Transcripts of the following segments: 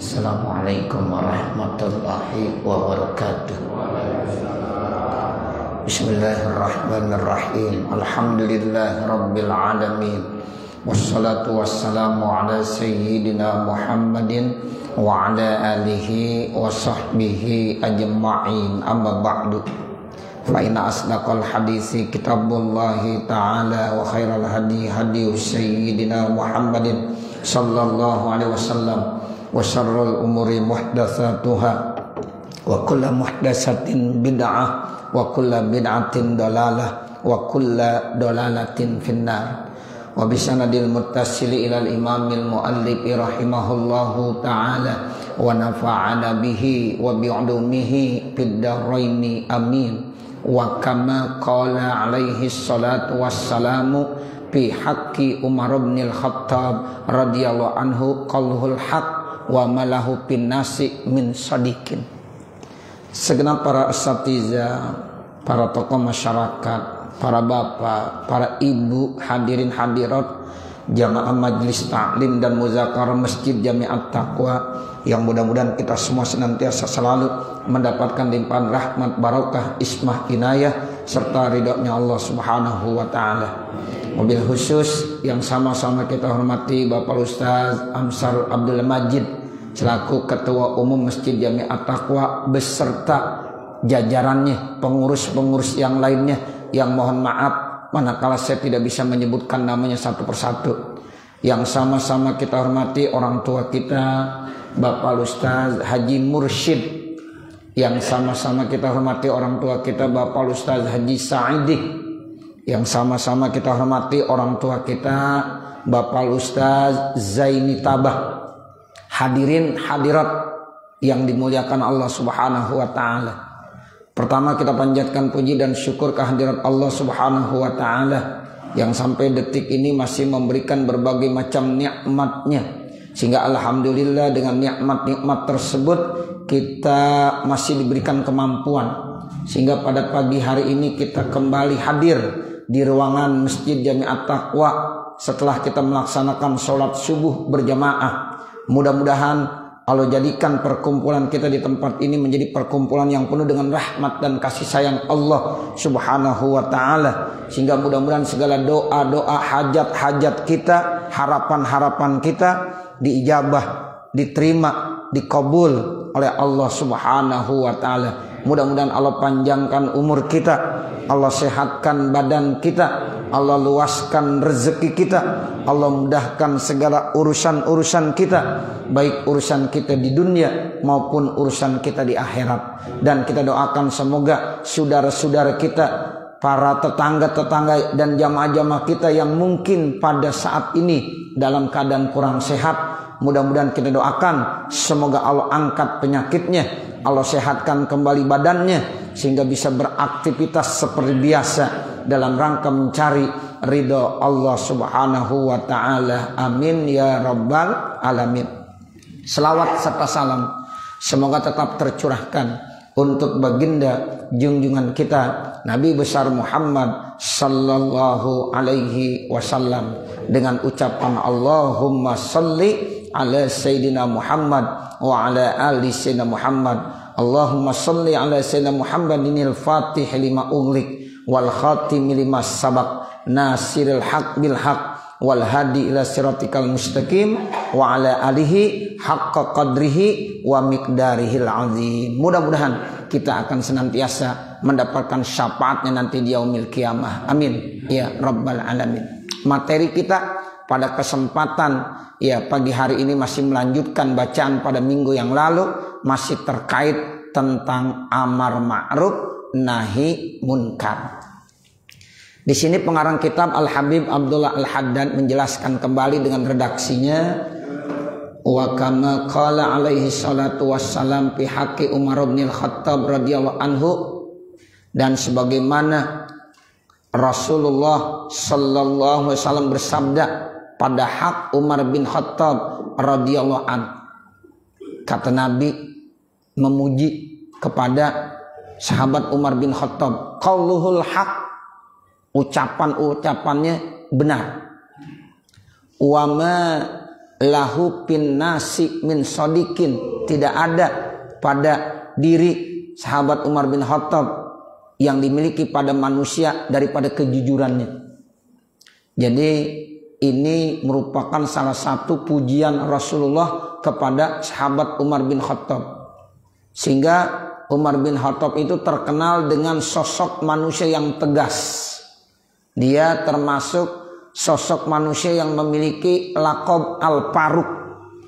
Assalamualaikum warahmatullahi wabarakatuh. Bismillahirrahmanirrahim. Alhamdulillah rabbil alamin. Wassalatu wassalamu ala sayyidina Muhammadin wa ala alihi wa sahbihi ajma'in. Amma ba'du. Fa inna asdaqal hadisi kitabullahi ta'ala wa khairal hadi hadi sayyidina Muhammadin sallallahu alaihi wasallam. Wa syarrul umuri muhdatsatuha wa kullu muhdatsatin bid'ah wa kullu bid'atin dalalah wa kullu dalalatin finnar. Wa bisanadil muttasili ilal imamil muallif rahimahullahu ta'ala wa nafa'ana bihi wa bi'ulumihi fid dharaini amin. Wa kama qala alaihi salatu wassalamu fi haqqi Umar bin al-Khattab radhiyallahu anhu qaulul haqq wa malahu bin nasi min sadikin. Segenap para asatiza, para tokoh masyarakat, para bapak, para ibu, hadirin hadirat jamaah majlis taklim dan muzakarah Masjid Jami'at Taqwa, yang mudah-mudahan kita semua senantiasa selalu mendapatkan limpahan rahmat, barakah, ismah, inayah serta ridhonya Allah Subhanahu wa taala. Mobil khusus yang sama-sama kita hormati Bapak Ustaz Amsar Abdul Majid selaku Ketua Umum Masjid Jami'at Taqwa beserta jajarannya, pengurus-pengurus yang lainnya, yang mohon maaf manakala saya tidak bisa menyebutkan namanya satu persatu. Yang sama-sama kita hormati orang tua kita Bapak Ustaz Haji Mursyid, yang sama-sama kita hormati orang tua kita Bapak Ustaz Haji Saidi, yang sama-sama kita hormati orang tua kita Bapak Ustaz Zaini Tabah. Hadirin hadirat yang dimuliakan Allah Subhanahu wa taala. Pertama kita panjatkan puji dan syukur kehadirat Allah Subhanahu wa taala yang sampai detik ini masih memberikan berbagai macam nikmat-Nya, sehingga alhamdulillah dengan nikmat-nikmat tersebut kita masih diberikan kemampuan sehingga pada pagi hari ini kita kembali hadir di ruangan Masjid Jami'at Taqwa setelah kita melaksanakan sholat subuh berjamaah. Mudah-mudahan Allah jadikan perkumpulan kita di tempat ini menjadi perkumpulan yang penuh dengan rahmat dan kasih sayang Allah Subhanahu wa taala, sehingga mudah-mudahan segala doa-doa, hajat-hajat kita, harapan-harapan kita diijabah, diterima, dikabul oleh Allah Subhanahu wa taala. Mudah-mudahan Allah panjangkan umur kita, Allah sehatkan badan kita, Allah luaskan rezeki kita, Allah mudahkan segala urusan-urusan kita, baik urusan kita di dunia maupun urusan kita di akhirat. Dan kita doakan semoga saudara-saudara kita, para tetangga-tetangga dan jamaah-jamaah kita yang mungkin pada saat ini dalam keadaan kurang sehat, mudah-mudahan kita doakan semoga Allah angkat penyakitnya, Allah sehatkan kembali badannya sehingga bisa beraktivitas seperti biasa dalam rangka mencari ridha Allah Subhanahu wa taala. Amin ya rabbal alamin. Selawat serta salam semoga tetap tercurahkan untuk baginda junjungan kita Nabi besar Muhammad sallallahu alaihi wasallam dengan ucapan Allahumma salli ala sayyidina Muhammad wa ala ali sayyidina Muhammad. Allahumma salli ala sayyidina Muhammadinil fatih lima ughliq wal khatim lima sabaq nasiril haq bil haq wal hadi ila siratikal mustaqim wa ala alihi haqqa qadrihi wa miqdarihil azim. Mudah-mudahan kita akan senantiasa mendapatkan syafaatnya nanti di yaumil qiyamah. Amin ya rabbal alamin. Materi kita pada kesempatan ya pagi hari ini masih melanjutkan bacaan pada minggu yang lalu, masih terkait tentang amar ma'ruf nahi munkar. Di sini pengarang kitab Al-Habib Abdullah Al-Haddad menjelaskan kembali dengan redaksinya, wa kama qala alaihi salatu wassalam fi haqqi Umar bin Khattab radhiyallahu anhu, dan sebagaimana Rasulullah sallallahu alaihi wasallam bersabda pada hak Umar bin Khattab radhiyallahu an. Kata Nabi memuji kepada sahabat Umar bin Khattab, qauluhul haq, ucapannya benar. Wa ma lahu bin nasi min sadiqin, tidak ada pada diri sahabat Umar bin Khattab yang dimiliki pada manusia daripada kejujurannya. Jadi ini merupakan salah satu pujian Rasulullah kepada sahabat Umar bin Khattab, sehingga Umar bin Khattab itu terkenal dengan sosok manusia yang tegas. Dia termasuk sosok manusia yang memiliki laqab Al-Faruq.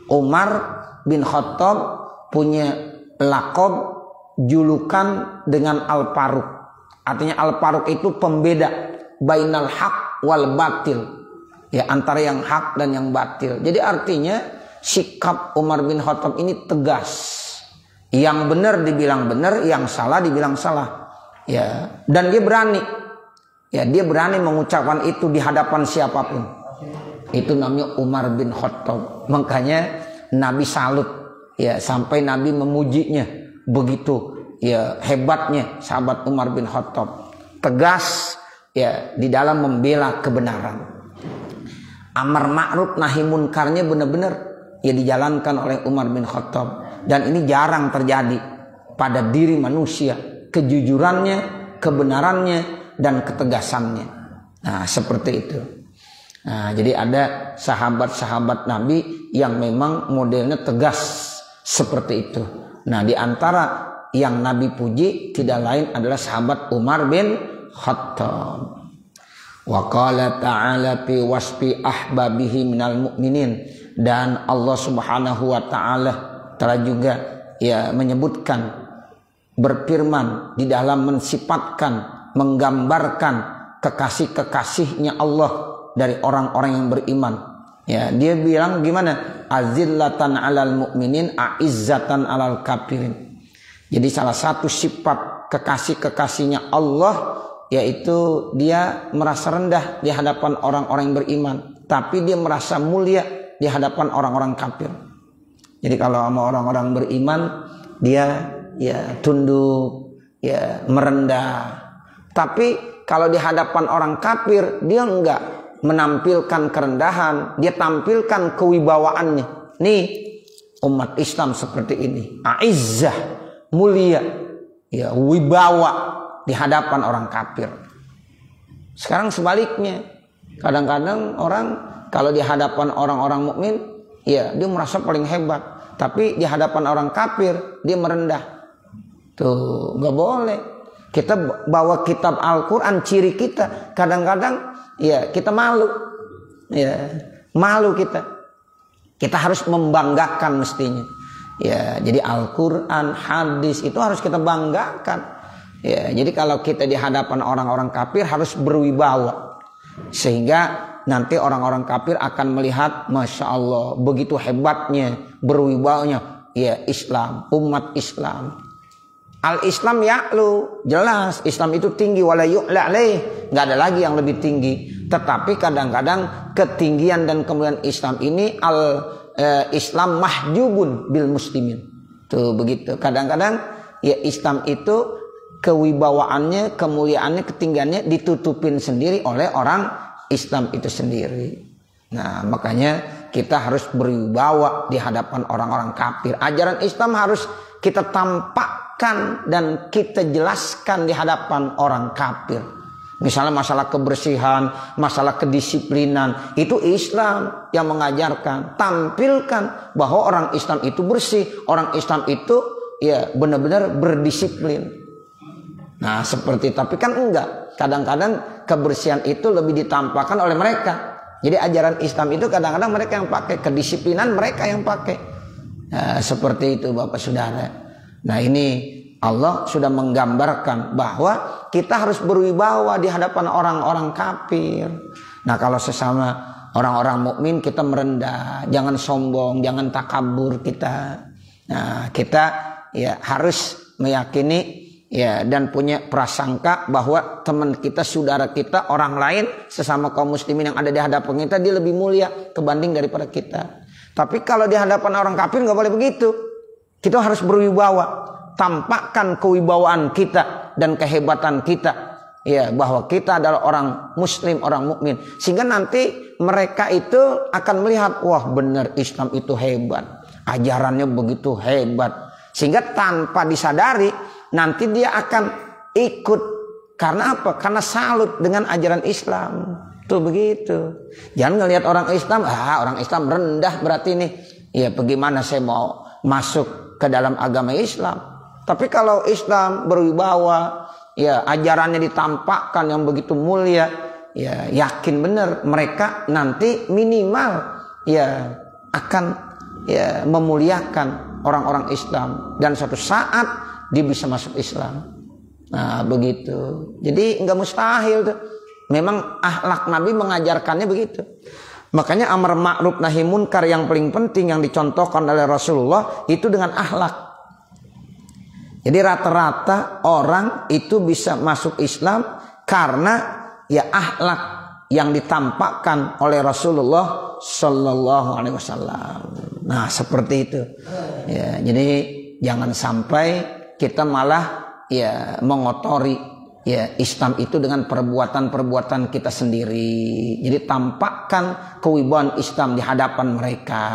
Umar bin Khattab punya laqab julukan dengan Al-Faruq. Artinya Al-Faruq itu pembeda bainal haq wal batil. Ya, antara yang hak dan yang batil. Jadi artinya sikap Umar bin Khattab ini tegas. Yang benar dibilang benar, yang salah dibilang salah. Ya, dan dia berani. Ya, dia berani mengucapkan itu di hadapan siapapun. Itu namanya Umar bin Khattab. Makanya Nabi salut, ya, sampai Nabi memujinya. Begitu ya hebatnya sahabat Umar bin Khattab. Tegas ya di dalam membela kebenaran. Amar ma'ruf nahi munkarnya benar-benar ya dijalankan oleh Umar bin Khattab. Dan ini jarang terjadi pada diri manusia. Kejujurannya, kebenarannya, dan ketegasannya. Nah, seperti itu. Nah, jadi ada sahabat-sahabat Nabi yang memang modelnya tegas seperti itu. Nah, di antara yang Nabi puji tidak lain adalah sahabat Umar bin Khattab. Wa qala ta'ala fi wasfi ahbabihi minal mu'minin, dan Allah Subhanahu wa taala telah juga ya menyebutkan, berfirman di dalam mensifatkan, menggambarkan kekasih-kekasihnya Allah dari orang-orang yang beriman. Ya, dia bilang gimana? Azillatan 'alal mu'minin, a'izzatan 'alal kafirin. Jadi salah satu sifat kekasih-kekasihnya Allah yaitu dia merasa rendah di hadapan orang-orang yang beriman, tapi dia merasa mulia di hadapan orang-orang kafir. Jadi kalau sama orang-orang beriman dia ya tunduk, ya merendah. Tapi kalau di hadapan orang kafir dia enggak menampilkan kerendahan, dia tampilkan kewibawaannya. Nih umat Islam seperti ini, aizzah, mulia, ya wibawa di hadapan orang kafir. Sekarang sebaliknya, kadang-kadang orang kalau di hadapan orang-orang mukmin, ya dia merasa paling hebat, tapi di hadapan orang kafir dia merendah. Tuh nggak boleh. Kita bawa kitab Al-Quran, ciri kita kadang-kadang ya kita malu, ya malu kita. Kita harus membanggakan mestinya. Ya, jadi Al-Quran, hadis itu harus kita banggakan. Ya, jadi kalau kita di hadapan orang-orang kafir harus berwibawa, sehingga nanti orang-orang kafir akan melihat, masya Allah, begitu hebatnya, berwibawanya, ya Islam, umat Islam. Al-Islam ya'lu, jelas Islam itu tinggi, wala yu'la alaih, nggak ada lagi yang lebih tinggi. Tetapi kadang-kadang ketinggian dan kemuliaan Islam ini Islam mahjubun bil muslimin. Tuh begitu. Kadang-kadang ya Islam itu kewibawaannya, kemuliaannya, ketinggiannya ditutupin sendiri oleh orang Islam itu sendiri. Nah, makanya kita harus berwibawa di hadapan orang-orang kafir. Ajaran Islam harus kita tampakkan dan kita jelaskan di hadapan orang kafir. Misalnya masalah kebersihan, masalah kedisiplinan, itu Islam yang mengajarkan. Tampilkan bahwa orang Islam itu bersih, orang Islam itu ya benar-benar berdisiplin. Nah seperti, tapi kan enggak. Kadang-kadang kebersihan itu lebih ditampakkan oleh mereka. Jadi ajaran Islam itu kadang-kadang mereka yang pakai, kedisiplinan mereka yang pakai. Nah, seperti itu Bapak Saudara. Nah ini Allah sudah menggambarkan bahwa kita harus berwibawa di hadapan orang-orang kafir. Nah kalau sesama orang-orang mukmin kita merendah, jangan sombong, jangan takabur kita. Nah kita ya harus meyakini ya dan punya prasangka bahwa teman kita, saudara kita, orang lain sesama kaum muslimin yang ada di hadapan kita, dia lebih mulia kebanding daripada kita. Tapi kalau di hadapan orang kafir nggak boleh begitu. Kita harus berwibawa, tampakkan kewibawaan kita dan kehebatan kita, ya bahwa kita adalah orang muslim, orang mukmin, sehingga nanti mereka itu akan melihat, wah benar Islam itu hebat, ajarannya begitu hebat, sehingga tanpa disadari nanti dia akan ikut. Karena apa? Karena salut dengan ajaran Islam. Tuh begitu. Jangan ngelihat orang Islam, orang Islam rendah berarti nih, ya bagaimana saya mau masuk ke dalam agama Islam. Tapi kalau Islam berwibawa, ya ajarannya ditampakkan yang begitu mulia, ya yakin benar mereka nanti minimal ya akan ya memuliakan orang-orang Islam dan suatu saat dia bisa masuk Islam. Nah begitu. Jadi nggak mustahil tuh. Memang akhlak Nabi mengajarkannya begitu. Makanya amar ma'ruf nahi munkar yang paling penting yang dicontohkan oleh Rasulullah itu dengan akhlak. Jadi rata-rata orang itu bisa masuk Islam karena ya akhlak yang ditampakkan oleh Rasulullah Sallallahu Alaihi Wasallam. Nah seperti itu. Ya, jadi jangan sampai kita malah ya mengotori ya Islam itu dengan perbuatan-perbuatan kita sendiri. Jadi tampakkan kewibawaan Islam di hadapan mereka.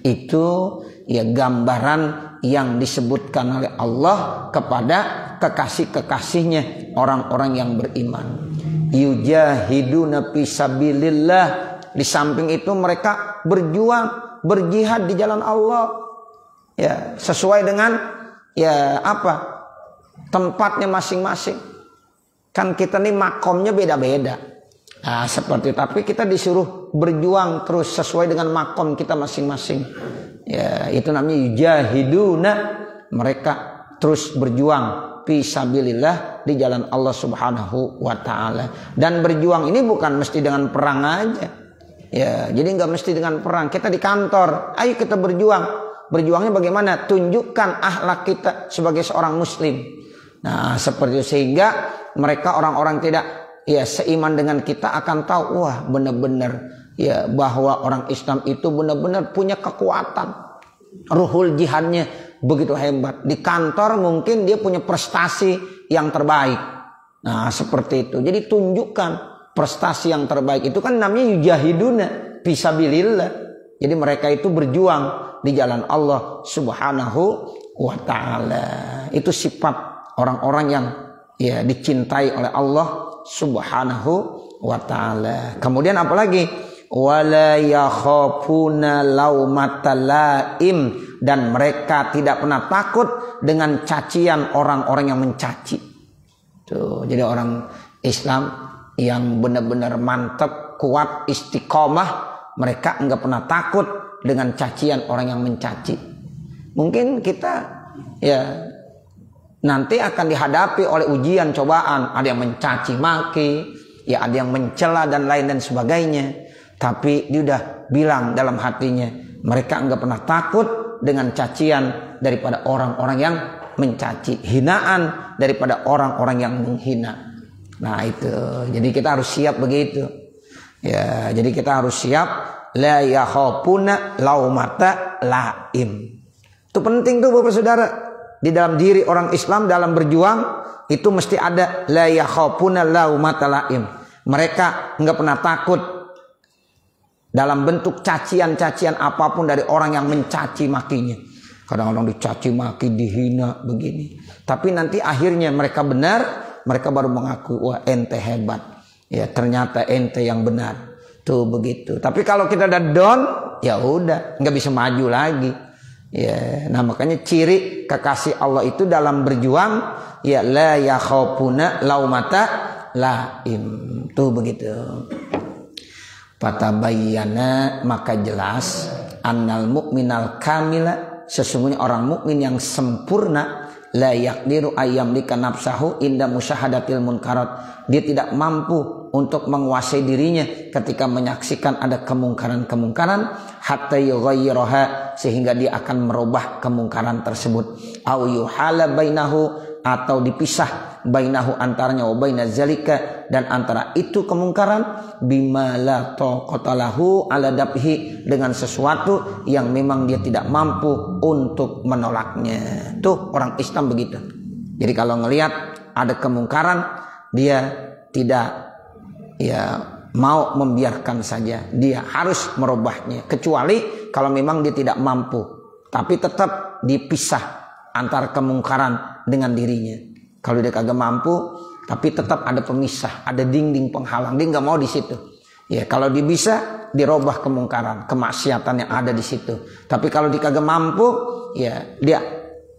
Itu ya gambaran yang disebutkan oleh Allah kepada kekasih-kekasihnya, orang-orang yang beriman. Yujahiduna fisabilillah. Di samping itu mereka berjuang, berjihad di jalan Allah. Ya, sesuai dengan ya apa? Tempatnya masing-masing. Kan kita nih makomnya beda-beda. Nah, seperti tapi kita disuruh berjuang terus sesuai dengan makom kita masing-masing. Ya, itu namanya yujahiduna. Mereka terus berjuang fisabilillah di jalan Allah Subhanahu wa taala. Dan berjuang ini bukan mesti dengan perang aja. Ya, jadi nggak mesti dengan perang. Kita di kantor, ayo kita berjuang. Berjuangnya bagaimana? Tunjukkan akhlak kita sebagai seorang muslim. Nah, seperti itu sehingga mereka orang-orang tidak ya seiman dengan kita akan tahu, wah benar-benar ya bahwa orang Islam itu benar-benar punya kekuatan. Ruhul jihadnya begitu hebat. Di kantor mungkin dia punya prestasi yang terbaik. Nah, seperti itu. Jadi tunjukkan prestasi yang terbaik. Itu kan namanya yujahiduna fisabilillah. Jadi mereka itu berjuang di jalan Allah Subhanahu wa taala. Itu sifat orang-orang yang ya dicintai oleh Allah Subhanahu wa taala. Kemudian apalagi? Wala yakhafuna laumata laim, dan mereka tidak pernah takut dengan cacian orang-orang yang mencaci. Tuh, jadi orang Islam yang benar-benar mantap, kuat, istiqomah, mereka enggak pernah takut dengan cacian orang yang mencaci. Mungkin kita ya nanti akan dihadapi oleh ujian, cobaan. Ada yang mencaci maki, ya ada yang mencela dan lain dan sebagainya. Tapi dia udah bilang dalam hatinya, mereka enggak pernah takut dengan cacian daripada orang-orang yang mencaci, hinaan daripada orang-orang yang menghina. Nah itu, jadi kita harus siap begitu. Ya, jadi kita harus siap. La yakhafuna laumata laim. Itu penting tuh Bapak Saudara. di dalam diri orang Islam dalam berjuang itu mesti ada la yakhafuna laumata laim. Mereka enggak pernah takut dalam bentuk cacian-cacian apapun dari orang yang mencaci makinya. Kadang-kadang dicaci maki, dihina begini. Tapi nanti akhirnya mereka benar, mereka baru mengaku, wah ente hebat. Ya ternyata ente yang benar. Tuh begitu. Tapi kalau kita udah down, ya udah, nggak bisa maju lagi. Ya, nah makanya ciri kekasih Allah itu dalam berjuang, ya la yakhafuna laumata laim. Tuh begitu. Fatabayyana, maka jelas annal mu'minal kamila, sesungguhnya orang mukmin yang sempurna, la yaqdiru ayyamlika nafsahu inda musyahadatil munkarat. Dia tidak mampu untuk menguasai dirinya ketika menyaksikan ada kemungkaran-kemungkaran, hatta yughayyiraha, sehingga dia akan merubah kemungkaran tersebut. Au yuhala bainahu, atau dipisah bainahu, antaranya, wa baina zalika, dan antara itu kemungkaran, bima la taqata lahu ala dabhi, dengan sesuatu yang memang dia tidak mampu untuk menolaknya. Tuh orang Islam begitu. Jadi kalau ngelihat ada kemungkaran, dia tidak mau membiarkan saja, dia harus merubahnya, kecuali kalau memang dia tidak mampu, tapi tetap dipisah antara kemungkaran dengan dirinya. Kalau dia kagak mampu, tapi tetap ada pemisah, ada dinding penghalang, dia nggak mau di situ. Ya kalau dia bisa, dirubah kemungkaran, kemaksiatan yang ada di situ. Tapi kalau dia kagak mampu, ya dia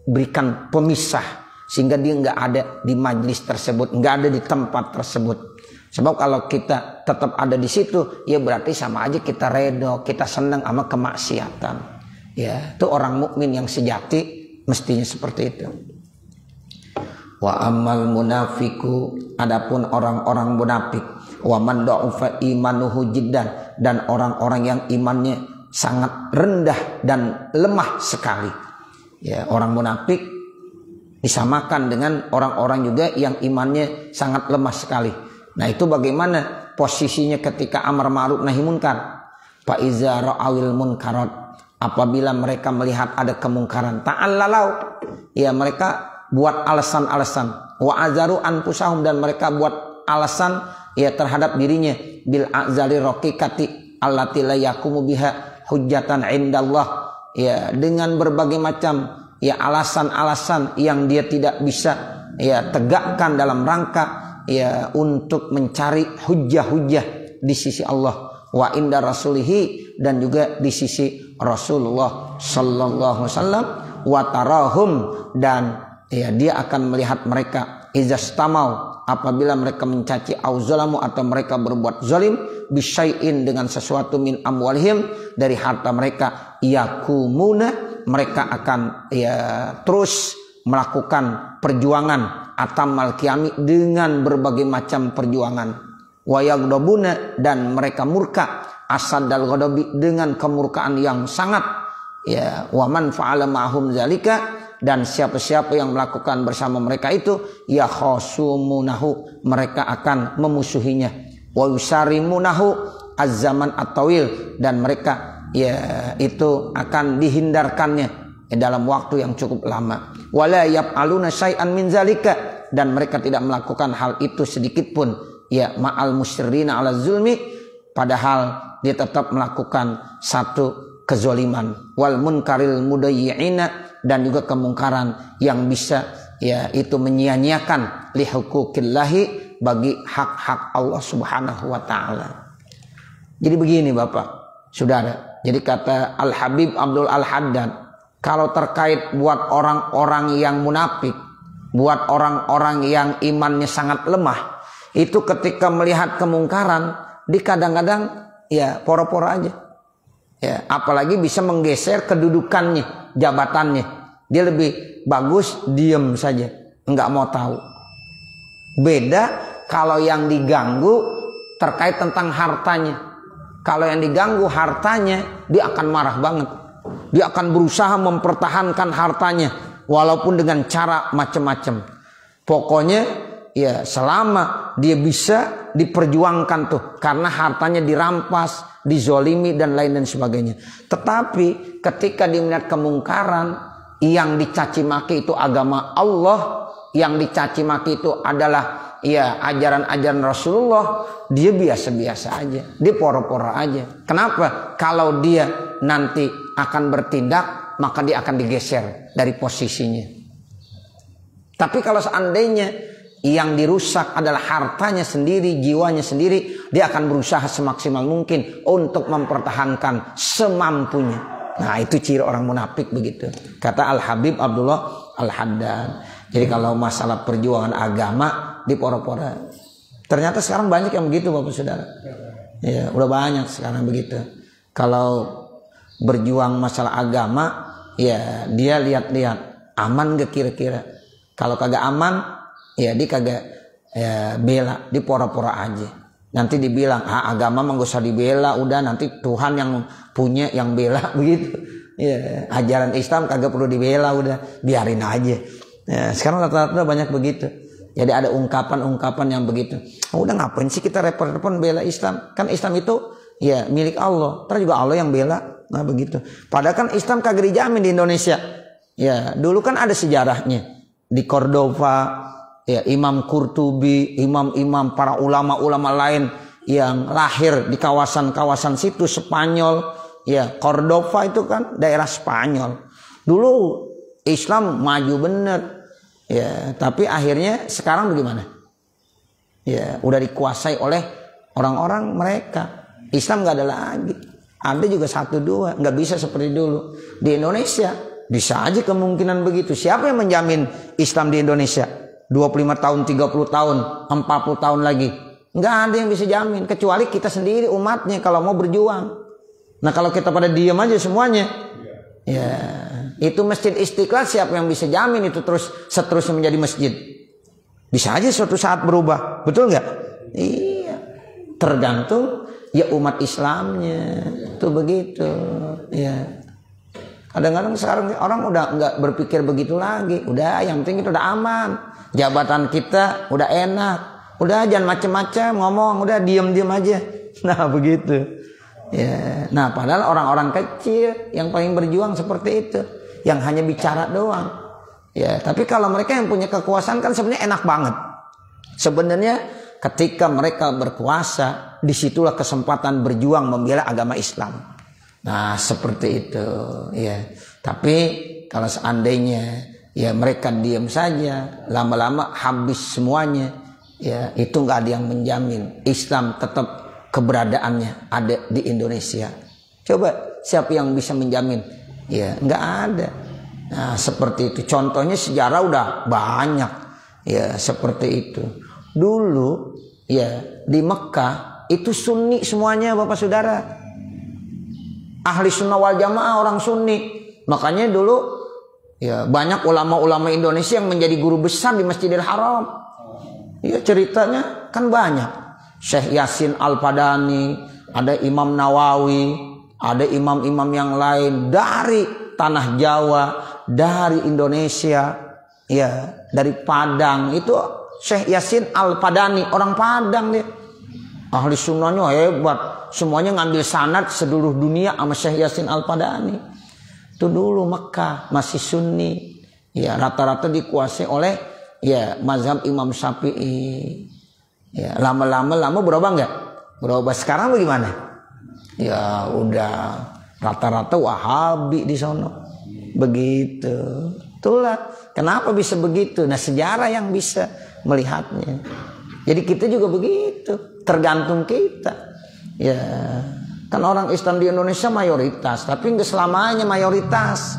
berikan pemisah, sehingga dia nggak ada di majelis tersebut, nggak ada di tempat tersebut. Sebab kalau kita tetap ada di situ, ya berarti sama aja kita redo, kita senang sama kemaksiatan. Ya, itu orang mukmin yang sejati mestinya seperti itu. Wa amal munafiku, adapun orang-orang munafik, wa man da'ufa imanuhu jiddan, dan orang-orang yang imannya sangat rendah dan lemah sekali. Ya, orang munafik disamakan dengan orang-orang juga yang imannya sangat lemah sekali. Nah itu bagaimana posisinya ketika amar ma'ruf nahi munkar? Fa iza ra'awil munkarat, apabila mereka melihat ada kemungkaran, ta'allalau, ya mereka buat alasan-alasan, wa azaru anfusahum, dan mereka buat alasan ya terhadap dirinya, bil azali raqiqati allati la yaqumu biha hujjatan indallah, ya dengan berbagai macam ya alasan-alasan yang dia tidak bisa ya tegakkan dalam rangka ya untuk mencari hujjah-hujjah di sisi Allah, wa inda rasulihi, dan juga di sisi Rasulullah sallallahu alaihi wasallam, wa tarahum, dan ya dia akan melihat mereka izastamau, apabila mereka mencaci au zalamu, atau mereka berbuat zalim, bisyai'in, dengan sesuatu, min amwalihim, dari harta mereka, yakumuna, mereka akan ya terus melakukan perjuangan, atamal qiyami, dengan berbagai macam perjuangan, wa yaghdabuna, dan mereka murka, asadal ghadabi, dengan kemurkaan yang sangat, ya wa man fa'ala ma'hum zalika, dan siapa-siapa yang melakukan bersama mereka itu, ya khasumunahu, mereka akan memusuhinya, wa yusarimunahu az-zaman at-tawil, dan mereka ya itu akan dihindarkannya dalam waktu yang cukup lama. Wala yaf'aluna syai'an min zalika, dan mereka tidak melakukan hal itu sedikit pun, ya ma'al musyrina ala zulmi, padahal dia tetap melakukan satu kezaliman, wal munkaril mudayyi'ina, dan juga kemungkaran yang bisa ya itu menyia-nyiakan li huquqillahi, bagi hak-hak Allah Subhanahu wa taala. Jadi begini Bapak, Saudara. Jadi kata Al-Habib Abdul Al-Haddad, kalau terkait buat orang-orang yang munafik, buat orang-orang yang imannya sangat lemah, itu ketika melihat kemungkaran, di kadang-kadang ya poro-poro aja. Ya, apalagi bisa menggeser kedudukannya, jabatannya. Dia lebih bagus diam saja, enggak mau tahu. Beda kalau yang diganggu terkait tentang hartanya. Kalau yang diganggu hartanya, dia akan marah banget. Dia akan berusaha mempertahankan hartanya, walaupun dengan cara macam-macam. Pokoknya ya selama dia bisa diperjuangkan tuh, karena hartanya dirampas, dizolimi, dan lain dan sebagainya. Tetapi ketika dia melihat kemungkaran, yang dicaci maki itu agama Allah, yang dicaci maki itu adalah ya ajaran-ajaran Rasulullah, dia biasa-biasa aja, dia poro-poro aja. Kenapa? Kalau dia nanti akan bertindak, maka dia akan digeser dari posisinya. Tapi kalau seandainya yang dirusak adalah hartanya sendiri, jiwanya sendiri, dia akan berusaha semaksimal mungkin untuk mempertahankan semampunya. Nah, itu ciri orang munafik begitu. Kata Al-Habib Abdullah Al-Haddad. Jadi kalau masalah perjuangan agama diporo-poro. Ternyata sekarang banyak yang begitu Bapak Saudara. Ya, udah banyak sekarang begitu. Kalau berjuang masalah agama, ya dia lihat-lihat aman gak kira-kira. Kalau kagak aman, ya dia kagak ya, bela, diporo-poro aja. Nanti dibilang agama mah gak usah dibela, udah nanti Tuhan yang punya yang bela begitu. Ya, ajaran Islam kagak perlu dibela, udah biarin aja. Ya, sekarang rata-rata banyak begitu. Jadi ada ungkapan-ungkapan yang begitu. Udah ngapain sih kita repot-repot bela Islam? Kan Islam itu ya milik Allah. Terus juga Allah yang bela. Nah begitu. Padahal kan Islam kagak dijamin di Indonesia. Ya dulu kan ada sejarahnya di Cordova. Ya, Imam Qurtubi, imam-imam para ulama-ulama lain yang lahir di kawasan-kawasan situ Spanyol, ya Cordova itu kan daerah Spanyol. Dulu Islam maju bener, ya tapi akhirnya sekarang bagaimana? Ya udah dikuasai oleh orang-orang mereka. Islam nggak ada lagi. Ada juga satu dua, nggak bisa seperti dulu. Di Indonesia bisa aja kemungkinan begitu. Siapa yang menjamin Islam di Indonesia? 25 tahun, 30 tahun, 40 tahun lagi. Nggak ada yang bisa jamin. Kecuali kita sendiri umatnya kalau mau berjuang. Nah kalau kita pada diam aja semuanya. Ya itu Masjid Istiqlal siapa yang bisa jamin itu terus seterusnya menjadi masjid. Bisa aja suatu saat berubah. Betul nggak? Iya. Tergantung ya umat Islamnya. Itu begitu. Ya. Kadang-kadang sekarang orang udah nggak berpikir begitu lagi. Udah yang penting itu udah aman. Jabatan kita udah enak, udah jangan macem-macem ngomong, udah diem-diem aja. Nah begitu. Ya, nah padahal orang-orang kecil yang paling berjuang seperti itu, yang hanya bicara doang. Ya, tapi kalau mereka yang punya kekuasaan kan sebenarnya enak banget. Sebenarnya ketika mereka berkuasa, disitulah kesempatan berjuang membela agama Islam. Nah seperti itu. Ya, tapi kalau seandainya ya mereka diam saja, lama-lama habis semuanya. Ya itu nggak ada yang menjamin Islam tetap keberadaannya ada di Indonesia. Coba siapa yang bisa menjamin? Ya nggak ada. Nah seperti itu. Contohnya sejarah udah banyak. Ya seperti itu. Dulu ya di Mekah itu Sunni semuanya Bapak Saudara. Ahli Sunnah wal Jamaah orang Sunni. Makanya dulu ya banyak ulama-ulama Indonesia yang menjadi guru besar di Masjidil Haram. Ya ceritanya kan banyak. Syekh Yasin Al-Padani, ada Imam Nawawi, ada imam-imam yang lain dari tanah Jawa, dari Indonesia, ya dari Padang. Itu Syekh Yasin Al-Padani, orang Padang dia. Ahli sunnahnya hebat. Semuanya ngambil sanad seluruh dunia sama Syekh Yasin Al-Padani. Itu dulu Mekah masih Sunni, ya rata-rata dikuasai oleh ya mazhab Imam Syafi'i. Ya lama-lama berubah nggak? Berubah. Sekarang bagaimana? Ya udah rata-rata Wahabi di sono. Begitu. Itulah kenapa bisa begitu. Nah sejarah yang bisa melihatnya. Jadi kita juga begitu. Tergantung kita. Ya. Kan orang Islam di Indonesia mayoritas, tapi nggak selamanya mayoritas,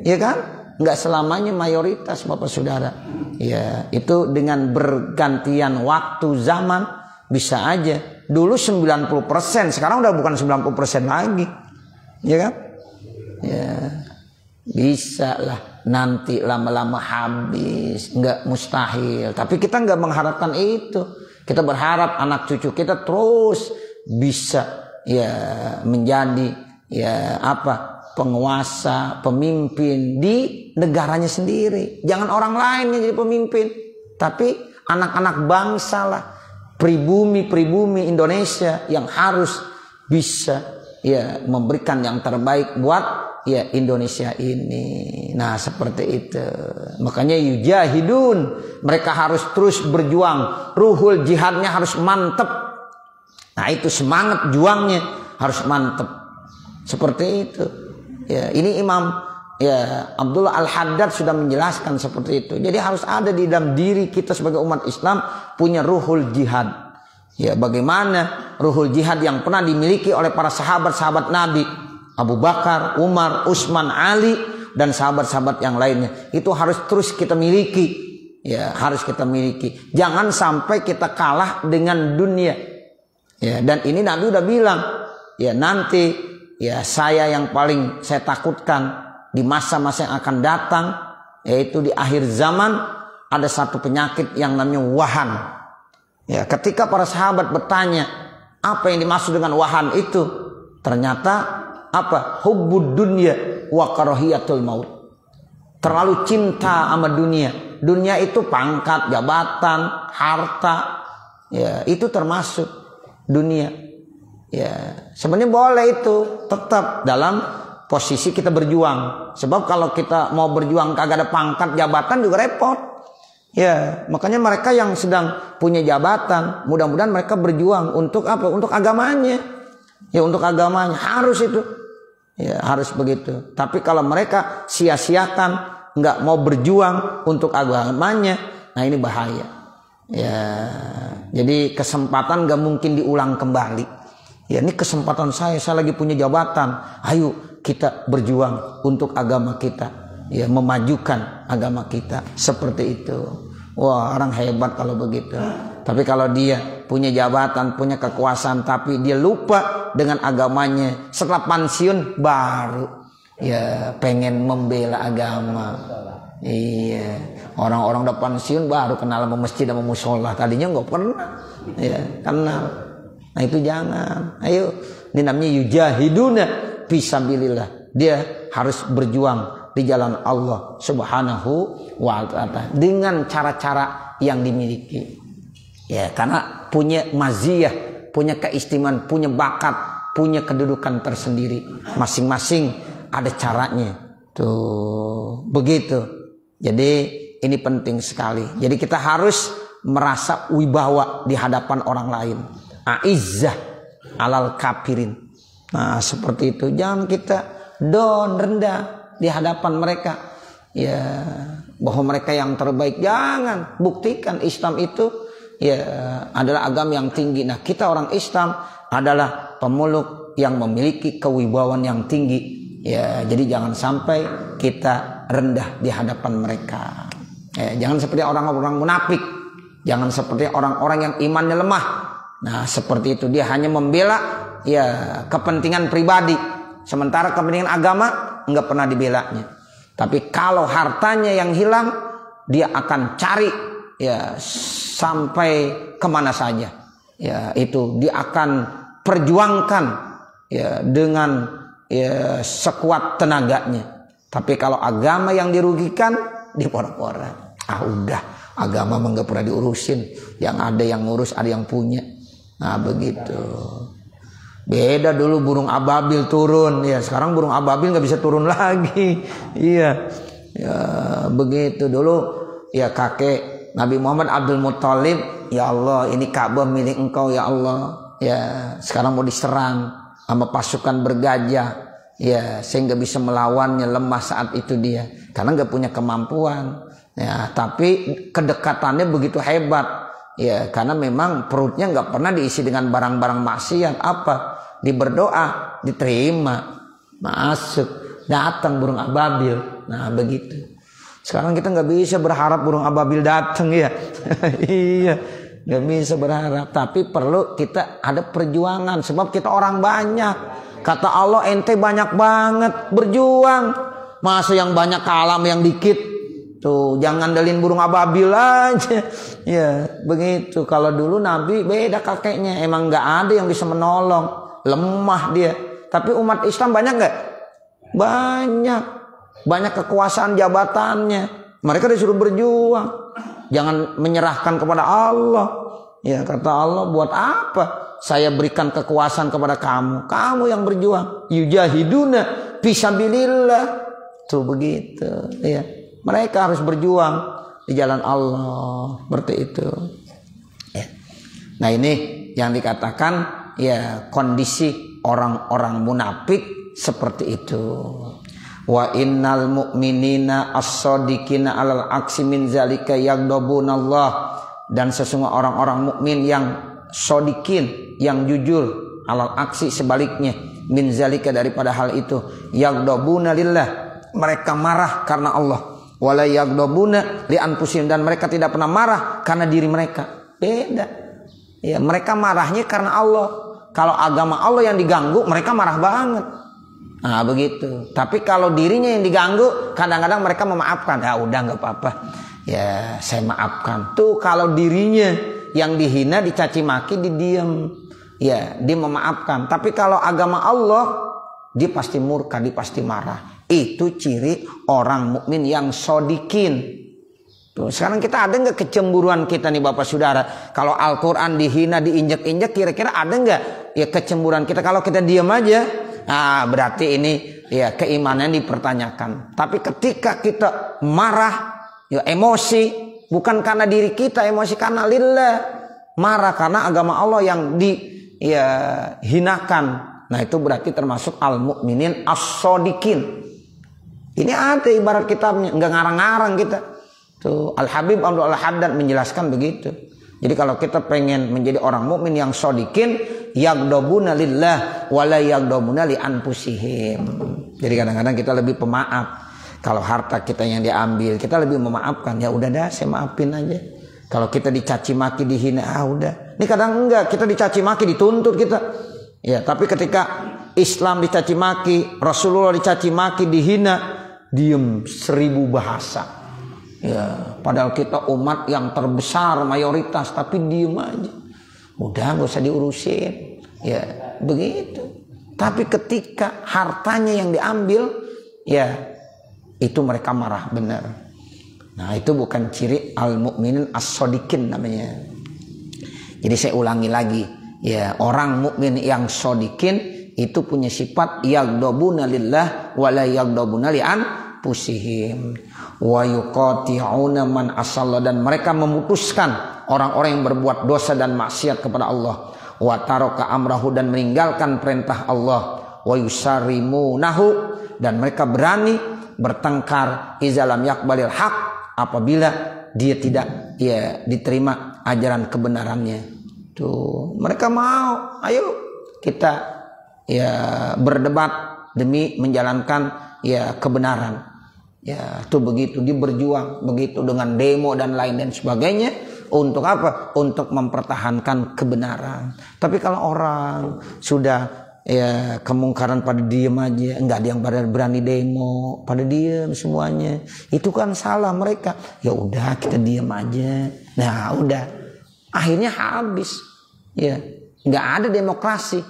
ya kan? Nggak selamanya mayoritas, Bapak Saudara. Ya, itu dengan bergantian waktu zaman bisa aja. Dulu 90%, sekarang udah bukan 90% lagi, ya kan? Ya, bisa lah. Nanti lama-lama habis, nggak mustahil. Tapi kita nggak mengharapkan itu. Kita berharap anak cucu kita terus bisa ya menjadi ya apa penguasa, pemimpin di negaranya sendiri. Jangan orang lain yang jadi pemimpin, tapi anak-anak bangsa lah, pribumi Indonesia yang harus bisa ya memberikan yang terbaik buat Ya Indonesia ini. Nah seperti itu. Makanya yujahidun, mereka harus terus berjuang. Ruhul jihadnya harus mantep. Nah itu semangat juangnya harus mantep. Seperti itu. Ya ini Imam Abdullah Al-Haddad sudah menjelaskan seperti itu. Jadi harus ada di dalam diri kita sebagai umat Islam punya ruhul jihad. Ya bagaimana ruhul jihad yang pernah dimiliki oleh para sahabat-sahabat Nabi, Abu Bakar, Umar, Utsman, Ali dan sahabat-sahabat yang lainnya. Itu harus terus kita miliki. Ya, harus kita miliki. Jangan sampai kita kalah dengan dunia. Ya, dan ini Nabi udah bilang, ya nanti ya saya yang paling saya takutkan di masa-masa yang akan datang, yaitu di akhir zaman ada satu penyakit yang namanya wahan. Ya, ketika para sahabat bertanya apa yang dimaksud dengan wahan itu, ternyata apa? Hubbud dunya wa karahiyatul maut. Terlalu cinta sama dunia. Dunia itu pangkat, jabatan, harta. Ya, itu termasuk dunia. Ya, sebenarnya boleh itu tetap dalam posisi kita berjuang. Sebab kalau kita mau berjuang kagak ada pangkat jabatan juga repot. Ya, makanya mereka yang sedang punya jabatan, mudah-mudahan mereka berjuang untuk apa? Untuk agamanya. Ya, untuk agamanya harus itu. Ya, harus begitu. Tapi kalau mereka sia-siakan, nggak mau berjuang untuk agamanya, nah ini bahaya. Ya, jadi kesempatan nggak mungkin diulang kembali. Ya, ini kesempatan saya lagi punya jabatan. Ayo kita berjuang untuk agama kita, ya memajukan agama kita seperti itu. Wah orang hebat kalau begitu. Tapi kalau dia punya jabatan, punya kekuasaan, tapi dia lupa dengan agamanya, setelah pensiun baru ya pengen membela agama. Iya, orang-orang udah pensiun baru kenal sama masjid sama musola, tadinya nggak pernah ya kenal. Nah itu jangan. Ayo, ini namanya yujahiduna fisabilillah. Dia harus berjuang di jalan Allah Subhanahu wa ta'ala dengan cara-cara yang dimiliki. Ya, karena punya maziyah, punya keistimewaan, punya bakat, punya kedudukan tersendiri. Masing-masing ada caranya. Tuh, begitu. Jadi ini penting sekali. Jadi kita harus merasa wibawa di hadapan orang lain. Aizzah alal kafirin. Nah seperti itu. Jangan kita down, rendah di hadapan mereka. Ya, bahwa mereka yang terbaik. Jangan. Buktikan Islam itu ya adalah agama yang tinggi. Nah kita orang Islam adalah pemeluk yang memiliki kewibawaan yang tinggi. Ya, jadi jangan sampai kita rendah di hadapan mereka. Ya, jangan seperti orang-orang munafik. Jangan seperti orang-orang yang imannya lemah. Nah seperti itu, dia hanya membela ya kepentingan pribadi, sementara kepentingan agama enggak pernah dibelanya. Tapi kalau hartanya yang hilang, dia akan cari ya sampai kemana saja. Ya itu dia akan perjuangkan ya dengan ya sekuat tenaganya. Tapi kalau agama yang dirugikan, dipora-pora. Ah udah, agama enggak pernah diurusin. Yang ada yang ngurus, ada yang punya. Nah begitu. Beda dulu burung ababil turun. Ya sekarang burung ababil nggak bisa turun lagi. Iya. Ya begitu dulu. Ya kakek Nabi Muhammad Abdul Muttalib. Ya Allah ini Ka'bah milik engkau ya Allah. Ya sekarang mau diserang sama pasukan bergajah. Ya sehingga bisa melawannya, lemah saat itu dia. Karena nggak punya kemampuan. Ya tapi kedekatannya begitu hebat. Ya karena memang perutnya nggak pernah diisi dengan barang-barang maksiat. Apa? Diberdoa, diterima, masuk, datang burung ababil. Nah begitu. Sekarang kita nggak bisa berharap burung ababil datang ya. Iya, nggak bisa berharap. Tapi perlu kita ada perjuangan. Sebab kita orang banyak. Kata Allah ente banyak banget berjuang. Masa yang banyak kalah yang dikit. Tuh, jangan dalin burung ababil aja. Ya, begitu. Kalau dulu Nabi beda kakeknya. Emang nggak ada yang bisa menolong. Lemah dia. Tapi umat Islam banyak nggak? Banyak. Banyak kekuasaan jabatannya. Mereka disuruh berjuang. Jangan menyerahkan kepada Allah. Ya, kata Allah, buat apa saya berikan kekuasaan kepada kamu? Kamu yang berjuang. Yujahiduna fisabilillah. Tuh begitu ya. Mereka harus berjuang di jalan Allah seperti itu. Ya. Nah ini yang dikatakan ya kondisi orang-orang munafik seperti itu. Wa innal mu'minina as-shadiqina 'alal aksi min zalika yaghdabunallah, dan sesungguhnya orang-orang mukmin yang shadiqin, yang jujur, 'alal aksi sebaliknya, min zalika daripada hal itu, yaghdabuna lillah, mereka marah karena Allah, wala yaghdabuna li anfusihim, dan mereka tidak pernah marah karena diri mereka. Beda. Ya, mereka marahnya karena Allah. Kalau agama Allah yang diganggu, mereka marah banget. Nah begitu. Tapi kalau dirinya yang diganggu, kadang-kadang mereka memaafkan. Ya udah nggak apa-apa. Ya saya maafkan. Tuh kalau dirinya yang dihina, dicaci maki, didiam. Ya dia memaafkan. Tapi kalau agama Allah, dia pasti murka, dia pasti marah. Itu ciri orang mukmin yang shodikin. Tuh, sekarang kita ada nggak kecemburuan kita nih Bapak Saudara? Kalau Al-Quran dihina, diinjek-injek, kira-kira ada nggak ya kecemburuan kita? Kalau kita diam aja, nah berarti ini ya keimanan dipertanyakan. Tapi ketika kita marah, ya emosi, bukan karena diri kita, emosi karena lillah, marah karena agama Allah yang dihinakan. Nah itu berarti termasuk al-mu'minin as-shodikin. Ini ada ibarat kitabnya, nggak ngarang-ngarang kita. Tuh Al-Habib Abdul Al-Haddad menjelaskan begitu. Jadi kalau kita pengen menjadi orang mukmin yang shodikin, yaghdabuna lillah wala yaghdabuna li anfusihim. Jadi kadang-kadang kita lebih pemaaf. Kalau harta kita yang diambil, kita lebih memaafkan. Ya udah dah, saya maafin aja. Kalau kita dicaci maki, dihina, udah. Ini kadang enggak, kita dicaci maki, dituntut kita. Ya, tapi ketika Islam dicaci maki, Rasulullah dicaci maki, dihina, diem 1000 bahasa. Ya, padahal kita umat yang terbesar mayoritas, tapi diem aja. Udah nggak usah diurusin. Ya, begitu. Tapi ketika hartanya yang diambil, ya itu mereka marah benar. Nah, itu bukan ciri al-mu'minin as-shodikin namanya. Jadi saya ulangi lagi, ya orang mukmin yang shodikin itu punya sifat yaghdabuna lillah wa la yaghdabuna li anfusihim wa yuqati'una man asalla, dan mereka memutuskan orang-orang yang berbuat dosa dan maksiat kepada Allah, wa taraka amrahu, dan meninggalkan perintah Allah, wa yusarimunahu, dan mereka berani bertengkar izalam yakbalil haq, apabila dia tidak diterima ajaran kebenarannya. Tuh mereka mau, ayo kita berdebat demi menjalankan kebenaran. Ya tuh begitu, dia berjuang begitu dengan demo dan lain dan sebagainya. Untuk apa? Untuk mempertahankan kebenaran. Tapi kalau orang sudah kemungkaran pada diem aja, enggak ada yang berani demo, pada diem semuanya, itu kan salah mereka. Ya udah kita diem aja. Nah udah, akhirnya habis. Ya nggak ada demokrasi.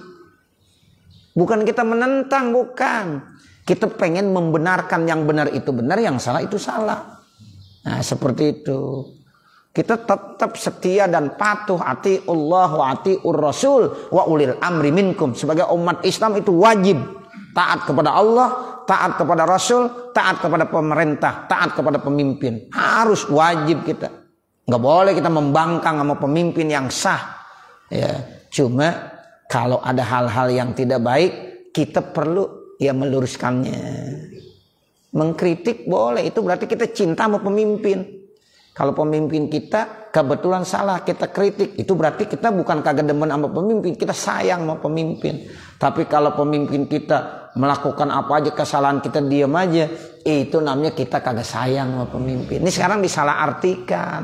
Bukan kita menentang, bukan. Kita pengen membenarkan yang benar itu benar, yang salah itu salah. Nah seperti itu. Kita tetap setia dan patuh, atiullah wa atiur rasul wa ulil amri minkum. Sebagai umat Islam itu wajib taat kepada Allah, taat kepada Rasul, taat kepada pemerintah, taat kepada pemimpin. Harus wajib kita. Nggak boleh kita membangkang sama pemimpin yang sah. Ya, cuma kalau ada hal-hal yang tidak baik, kita perlu meluruskannya. Mengkritik boleh, itu berarti kita cinta sama pemimpin. Kalau pemimpin kita kebetulan salah, kita kritik, itu berarti kita bukan kagak demen sama pemimpin, kita sayang sama pemimpin. Tapi kalau pemimpin kita melakukan apa aja kesalahan, kita diam aja, itu namanya kita kagak sayang sama pemimpin. Ini sekarang disalahartikan.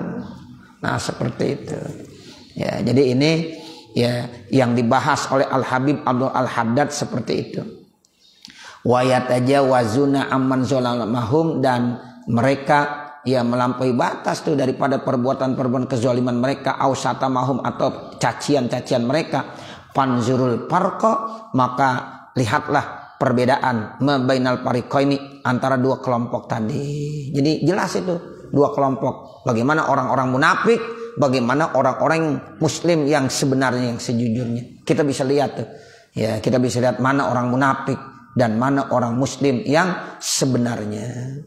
Nah seperti itu. Ya, jadi ini yang dibahas oleh Al-Habib Abdul Al-Haddad seperti itu. Wa yatajawazuna amman zalamahum, dan mereka melampaui batas tuh daripada perbuatan-perbuatan kezaliman mereka, ausatamahum, atau cacian-cacian mereka. Panzurul farqa, maka lihatlah perbedaan mabainal fariqaini, antara dua kelompok tadi. Jadi jelas itu dua kelompok. Bagaimana orang-orang munafik, bagaimana orang-orang muslim yang sebenarnya, yang sejujurnya. Kita bisa lihat tuh. Ya, kita bisa lihat mana orang munafik. dan mana orang muslim yang sebenarnya.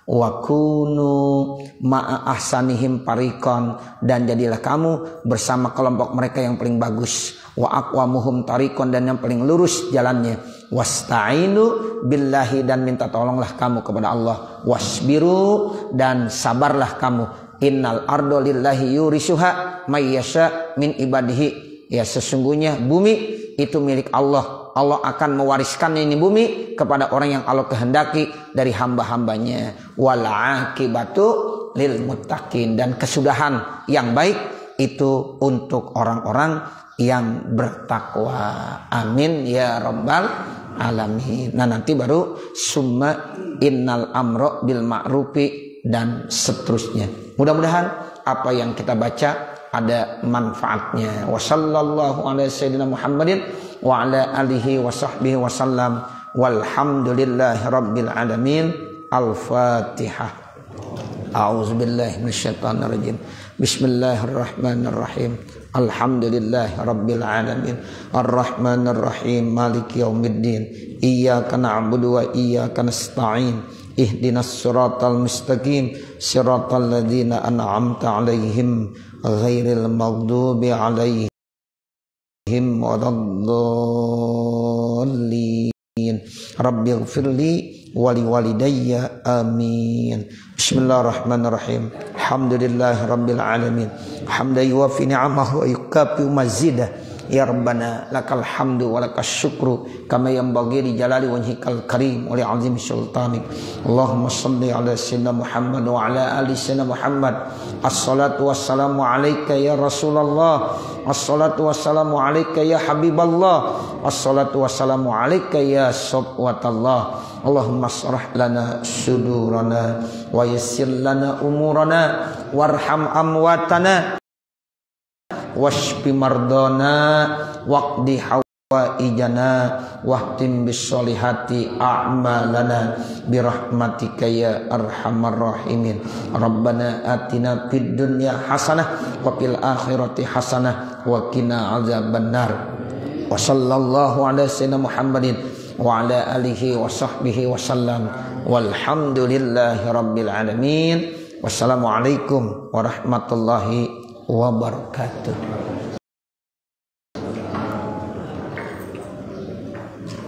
Wa kunu ma'a ahsanihim parikon, dan jadilah kamu bersama kelompok mereka yang paling bagus. Wa aqwamuhum tarikon, dan yang paling lurus jalannya. Wasta'inu billahi, dan minta tolonglah kamu kepada Allah. Wasbiru, dan sabarlah kamu. Innal ardo lillahi yurisuha may yasha min ibadihi. Ya, sesungguhnya bumi itu milik Allah. Allah akan mewariskan ini bumi kepada orang yang Allah kehendaki dari hamba-hambanya. Wal akibatu lil muttaqin, dan kesudahan yang baik itu untuk orang-orang yang bertakwa. Amin ya rabbal alamin. Nah, nanti baru summa innal amro bil ma'rufi dan seterusnya. Mudah-mudahan apa yang kita baca ada manfaatnya. Wa sallallahu ala sayyidina Muhammadin wa ala alihi wa sahbihi wa sallam. Walhamdulillahi rabbil alamin. Al-Fatihah. A'udzubillahi minasyaitonir rajim. Bismillahirrahmanirrahim. Alhamdulillahi rabbil alamin. Arrahmanir rahim. Maliki yaumiddin. Iyyaka na'budu wa iyyaka nasta'in. Ihdinas siratal mustaqim. Siratal ladzina an'amta 'alaihim ghairil maghdubi 'alaihim waladdallin. Rabbighfirli wa liwalidayya amin. Bismillahirrahmanirrahim. Alhamdulillahi rabbil alamin. Hamdan yuwafi ni'amahu wa yukafi mazidah. Ya Rabbana lakal hamdu wa lakas syukru kama yanbaghi li jalali wajhikal karim wa li azimi sultanik. Allahumma shalli ala sayyidina Muhammad wa ala ali sayyidina Muhammad. Assalatu wassalamu alayka ya Rasulullah. Assalatu wassalamu alayka ya Habiballah. Assalatu wassalamu alayka ya Safwatallah. Allahumma shrah lana sudurana wa yassir lana umurana warham amwatana washfi mardana waqdi hawaijana wahtim bisolihati a'malana birahmatika ya arhamar rahimin. Rabbana atina fid dunya hasanah wa fil akhirati hasanah wa qina azabannar. Wa sallallahu ala sayyidina Muhammadin wa ala alihi wa sahbihi wa sallam. Walhamdulillahi rabbil alamin. Wassalamualaikum warahmatullahi wabarakatuh.